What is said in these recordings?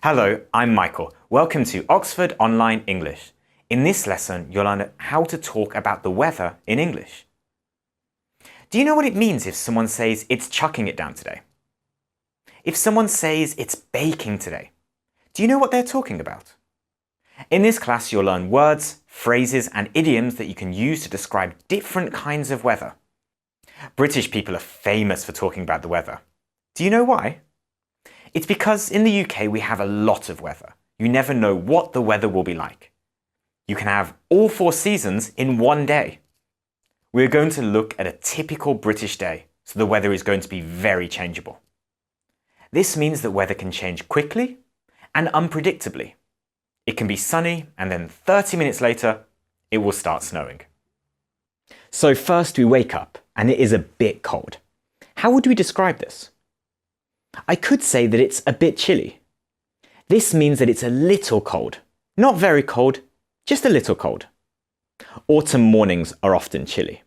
Hello, I'm Michael. Welcome to Oxford Online English. In this lesson, you'll learn how to talk about the weather in English. Do you know what it means if someone says it's chucking it down today? If someone says it's baking today, do you know what they're talking about? In this class, you'll learn words, phrases, and idioms that you can use to describe different kinds of weather. British people are famous for talking about the weather. Do you know why? It's because in the UK we have a lot of weather. You never know what the weather will be like. You can have all 4 seasons in one day. We're going to look at a typical British day, so the weather is going to be very changeable. This means that weather can change quickly and unpredictably. It can be sunny and then 30 minutes later, it will start snowing. So first we wake up and it is a bit cold. How would we describe this? I could say that it's a bit chilly. This means that it's a little cold. Not very cold, just a little cold. Autumn mornings are often chilly.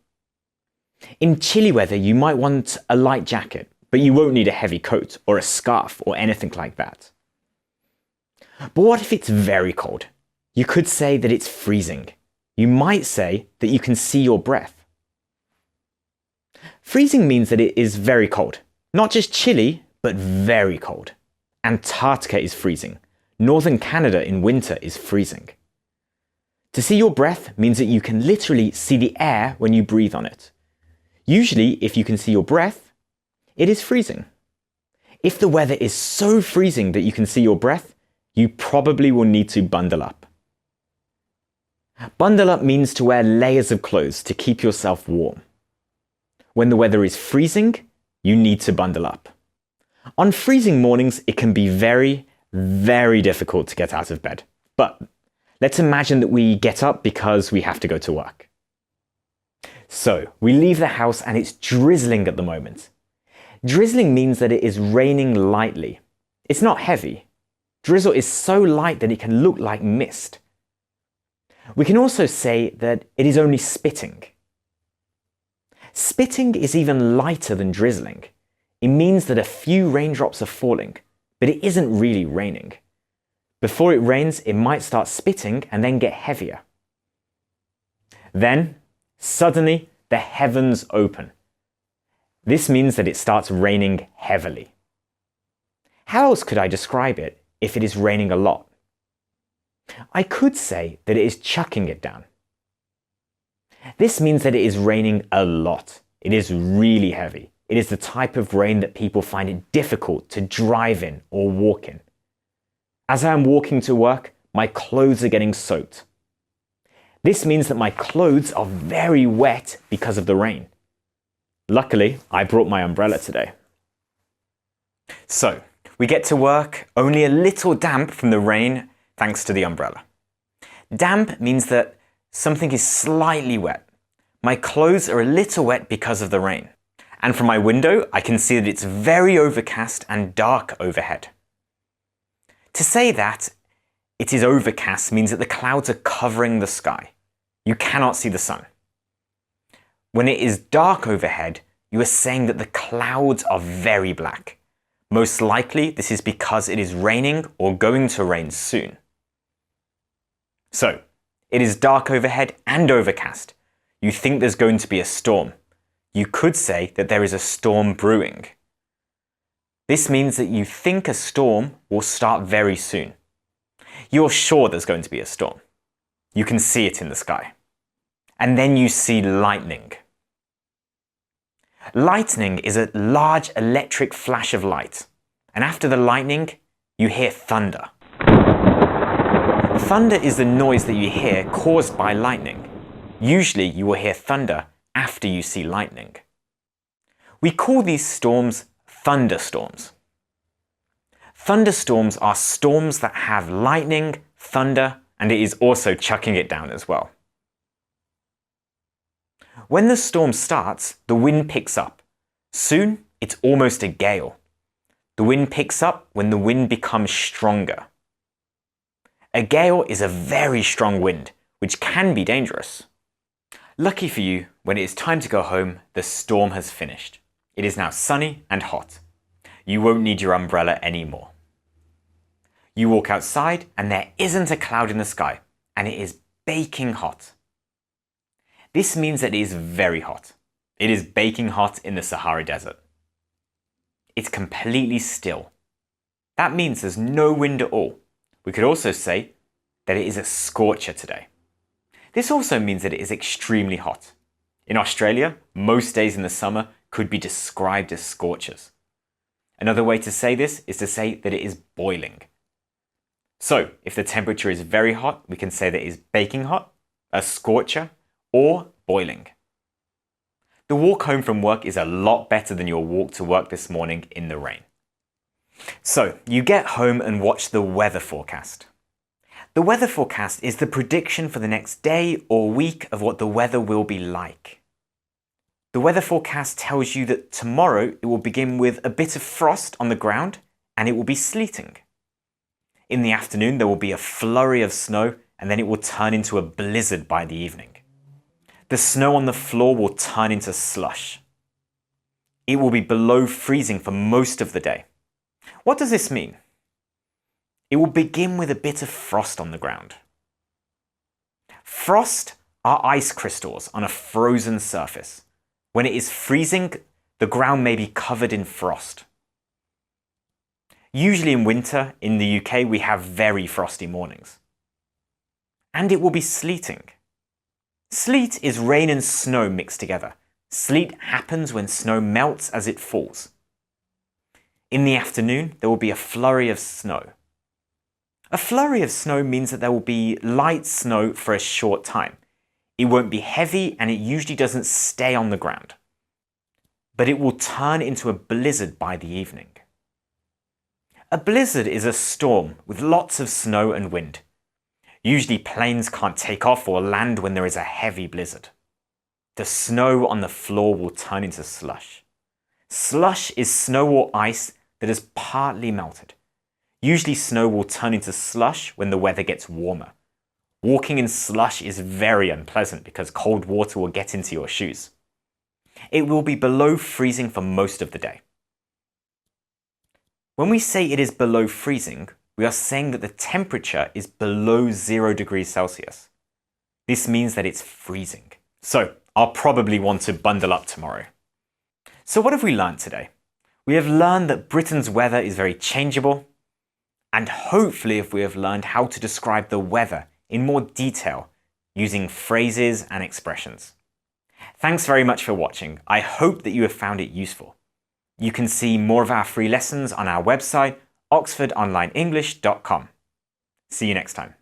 In chilly weather, you might want a light jacket, but you won't need a heavy coat or a scarf or anything like that. But what if it's very cold? You could say that it's freezing. You might say that you can see your breath. Freezing means that it is very cold. Not just chilly, but very cold. Antarctica is freezing. Northern Canada in winter is freezing. To see your breath means that you can literally see the air when you breathe on it. Usually, if you can see your breath, it is freezing. If the weather is so freezing that you can see your breath, you probably will need to bundle up. Bundle up means to wear layers of clothes to keep yourself warm. When the weather is freezing, you need to bundle up. On freezing mornings, it can be very, very difficult to get out of bed. But let's imagine that we get up because we have to go to work. So we leave the house and it's drizzling at the moment. Drizzling means that it is raining lightly. It's not heavy. Drizzle is so light that it can look like mist. We can also say that it is only spitting. Spitting is even lighter than drizzling. It means that a few raindrops are falling, but it isn't really raining. Before it rains, it might start spitting and then get heavier. Then, suddenly, the heavens open. This means that it starts raining heavily. How else could I describe it if it is raining a lot? I could say that it is chucking it down. This means that it is raining a lot. It is really heavy. It is the type of rain that people find it difficult to drive in or walk in. As I am walking to work, my clothes are getting soaked. This means that my clothes are very wet because of the rain. Luckily, I brought my umbrella today. So, we get to work only a little damp from the rain thanks to the umbrella. Damp means that something is slightly wet. My clothes are a little wet because of the rain. And from my window, I can see that it's very overcast and dark overhead. To say that it is overcast means that the clouds are covering the sky. You cannot see the sun. When it is dark overhead, you are saying that the clouds are very black. Most likely, this is because it is raining or going to rain soon. So, it is dark overhead and overcast. You think there's going to be a storm. You could say that there is a storm brewing. This means that you think a storm will start very soon. You're sure there's going to be a storm. You can see it in the sky. And then you see lightning. Lightning is a large electric flash of light. And after the lightning, you hear thunder. Thunder is the noise that you hear caused by lightning. Usually you will hear thunder after you see lightning. We call these storms thunderstorms. Thunderstorms are storms that have lightning, thunder, and it is also chucking it down as well. When the storm starts, the wind picks up. Soon, it's almost a gale. The wind picks up when the wind becomes stronger. A gale is a very strong wind, which can be dangerous. Lucky for you, when it is time to go home, the storm has finished. It is now sunny and hot. You won't need your umbrella anymore. You walk outside and there isn't a cloud in the sky, and it is baking hot. This means that it is very hot. It is baking hot in the Sahara Desert. It's completely still. That means there's no wind at all. We could also say that it is a scorcher today. This also means that it is extremely hot. In Australia, most days in the summer could be described as scorchers. Another way to say this is to say that it is boiling. So, if the temperature is very hot, we can say that it is baking hot, a scorcher, or boiling. The walk home from work is a lot better than your walk to work this morning in the rain. So, you get home and watch the weather forecast. The weather forecast is the prediction for the next day or week of what the weather will be like. The weather forecast tells you that tomorrow it will begin with a bit of frost on the ground and it will be sleeting. In the afternoon there will be a flurry of snow and then it will turn into a blizzard by the evening. The snow on the floor will turn into slush. It will be below freezing for most of the day. What does this mean? It will begin with a bit of frost on the ground. Frost are ice crystals on a frozen surface. When it is freezing, the ground may be covered in frost. Usually in winter in the UK, we have very frosty mornings. And it will be sleeting. Sleet is rain and snow mixed together. Sleet happens when snow melts as it falls. In the afternoon, there will be a flurry of snow. A flurry of snow means that there will be light snow for a short time. It won't be heavy and it usually doesn't stay on the ground. But it will turn into a blizzard by the evening. A blizzard is a storm with lots of snow and wind. Usually planes can't take off or land when there is a heavy blizzard. The snow on the floor will turn into slush. Slush is snow or ice that has partly melted. Usually snow will turn into slush when the weather gets warmer. Walking in slush is very unpleasant because cold water will get into your shoes. It will be below freezing for most of the day. When we say it is below freezing, we are saying that the temperature is below 0 degrees Celsius. This means that it's freezing. So I'll probably want to bundle up tomorrow. So what have we learned today? We have learned that Britain's weather is very changeable, and hopefully we have learned how to describe the weather in more detail using phrases and expressions. Thanks very much for watching. I hope that you have found it useful. You can see more of our free lessons on our website, oxfordonlineenglish.com. See you next time.